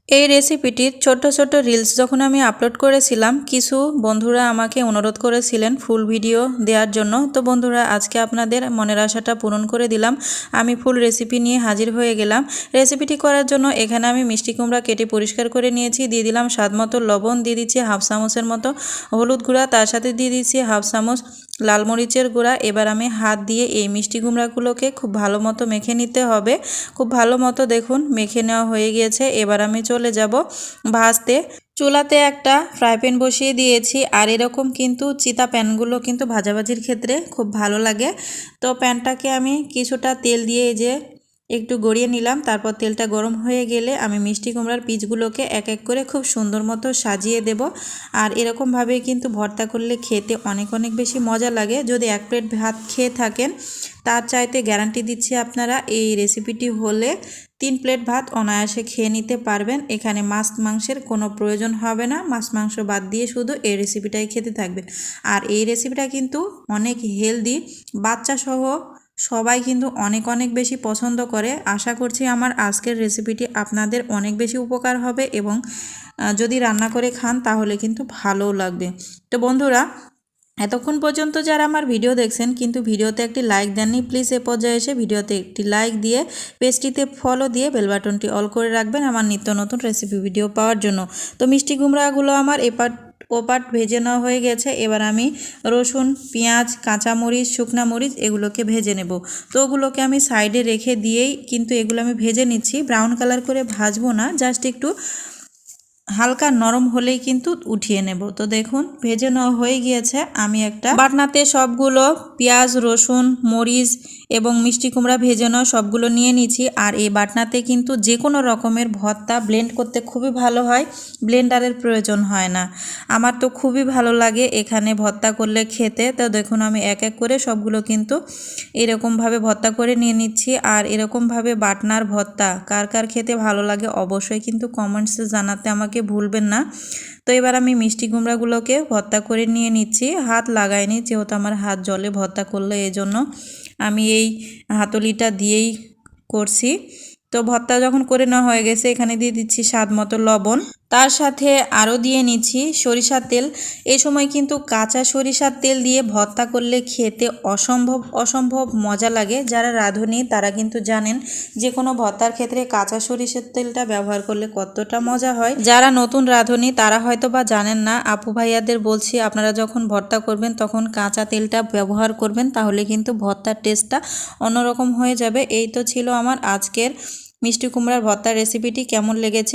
এই রেসিপিটির ছোট ছোট রিলস যখন আমি আপলোড করেছিলাম, কিছু বন্ধুরা আমাকে অনুরোধ করেছিলেন ফুল ভিডিও দেওয়ার জন্য। তো বন্ধুরা, আজকে আপনাদের মনের আশাটা পূরণ করে দিলাম। আমি ফুল রেসিপি নিয়ে হাজির হয়ে গেলাম। রেসিপিটি করার জন্য এখানে আমি মিষ্টি কুমড়া কেটে পরিষ্কার করে নিয়েছি। দিয়ে দিলাম স্বাদ মতো লবণ, দিয়ে দিচ্ছি হাফ চামচের মতো হলুদ গুঁড়া, তার সাথে দিয়ে দিচ্ছি হাফ চামচ লাল মরিচের গুঁড়া। এবার আমি হাত দিয়ে এই মিষ্টি কুমড়াগুলোকে খুব ভালো মতো মেখে নিতে হবে। খুব ভালো মতো দেখুন মেখে নেওয়া হয়ে গিয়েছে। এবার আমি চলে যাব ভাজতে। চুলাতে একটা ফ্রাই প্যান বসিয়ে দিয়েছি। আর এরকম কিন্তু চিতা প্যানগুলো কিন্তু ভাজাভাজির ক্ষেত্রে খুব ভালো লাগে। তো প্যানটাকে আমি কিছুটা তেল দিয়ে এই যে একটু গড়িয়ে নিলাম। তারপর তেলটা গরম হয়ে গেলে আমি মিষ্টি কুমড়ার পিসগুলোকে এক এক করে খুব সুন্দর মতো সাজিয়ে দেব। আর এরকমভাবে কিন্তু ভর্তা করলে খেতে অনেক অনেক বেশি মজা লাগে। যদি এক প্লেট ভাত খেয়ে থাকেন, তার চাইতে গ্যারান্টি দিচ্ছি আপনারা এই রেসিপিটি হলে 3 প্লেট ভাত অনায়াসে খেয়ে নিতে পারবেন। এখানে মাছ মাংসের কোনো প্রয়োজন হবে না। মাছ মাংস বাদ দিয়ে শুধু এই রেসিপিটাই খেতে থাকবেন। আর এই রেসিপিটা কিন্তু অনেক হেলদি, বাচ্চা সহ সবাই কিন্তু অনেক অনেক বেশি পছন্দ করে। আশা করছি আমার আজকের রেসিপিটি আপনাদের অনেক বেশি উপকার হবে এবং যদি রান্না করে খান তাহলে কিন্তু ভালোও লাগবে। তো বন্ধুরা, এতক্ষণ পর্যন্ত যারা আমার ভিডিও দেখছেন কিন্তু ভিডিওতে একটি লাইক দেননি, প্লিজ এ পর্যায়ে এসে ভিডিওতে একটি লাইক দিয়ে পেজটিতে ফলো দিয়ে বেল বাটনটি অল করে রাখবেন আমার নিত্য নতুন রেসিপি ভিডিও পাওয়ার জন্য। তো মিষ্টি কুমড়াগুলো আমার এপাট ওপাট ভেজে নেওয়া হয়ে গেছে। এবার আমি রসুন, পেঁয়াজ, কাঁচামরিচ, শুকনা মরিচ এগুলোকে ভেজে নেব। তো ওগুলোকে আমি সাইডে রেখে দিয়েই কিন্তু এগুলো আমি ভেজে নিচ্ছি। ব্রাউন কালার করে ভাজবো না, জাস্ট একটু হালকা নরম হলেই কিন্তু উঠিয়ে নেব। তো দেখুন ভেজে নেওয়া হয়ে গিয়েছে। আমি একটা বাটনাতে সবগুলো পেঁয়াজ, রসুন, মরিচ এবং মিষ্টি কুমড়া ভেজে নেওয়া সবগুলো নিয়ে নিয়েছি। আর এই বাটনাতে কিন্তু যে কোনো রকমের ভর্তা ব্লেন্ড করতে খুবই ভালো হয়, ব্লেন্ডারের প্রয়োজন হয় না। আমার তো খুবই ভালো লাগে এখানে ভর্তা করলে খেতে। তো দেখুন আমি এক এক করে সবগুলো কিন্তু এরকমভাবে ভর্তা করে নিয়ে নিচ্ছি। আর এরকমভাবে বাটনার ভর্তা কার কার খেতে ভালো লাগে অবশ্যই কিন্তু কমেন্টসে জানাতে আমাকে ভুলবেন না। তো এবার আমি মিষ্টি কুমড়াগুলোকে ভর্তা করে নিয়ে নিচ্ছি। হাত লাগাইনি, যেহেতু আমার হাত জলে ভর্তা করলে এই জন্য আমি এই হাতলিটা দিয়েই করছি। তো ভর্তা যখন করে নেওয়া হয়ে গেছে, এখানে দিয়ে দিচ্ছি স্বাদ মতো লবণ, তার সাথে আরও দিয়ে নিচ্ছি সরিষার তেল। এই সময় কিন্তু কাঁচা সরিষার তেল দিয়ে ভর্তা করলে খেতে অসম্ভব অসম্ভব মজা লাগে। যারা রাঁধুনি তারা কিন্তু জানেন যে কোনো ভর্তার ক্ষেত্রে কাঁচা সরিষার তেলটা ব্যবহার করলে কতটা মজা হয়। যারা নতুন রাঁধুনি তারা হয়তো বা জানেন না। আপু ভাইয়াদের বলছি, আপনারা যখন ভর্তা করবেন তখন কাঁচা তেলটা ব্যবহার করবেন, তাহলে কিন্তু ভর্তার টেস্টটা অন্যরকম হয়ে যাবে। এই তো ছিল আমার আজকের মিষ্টি কুমড়ার ভর্তার রেসিপিটি। কেমন লেগেছে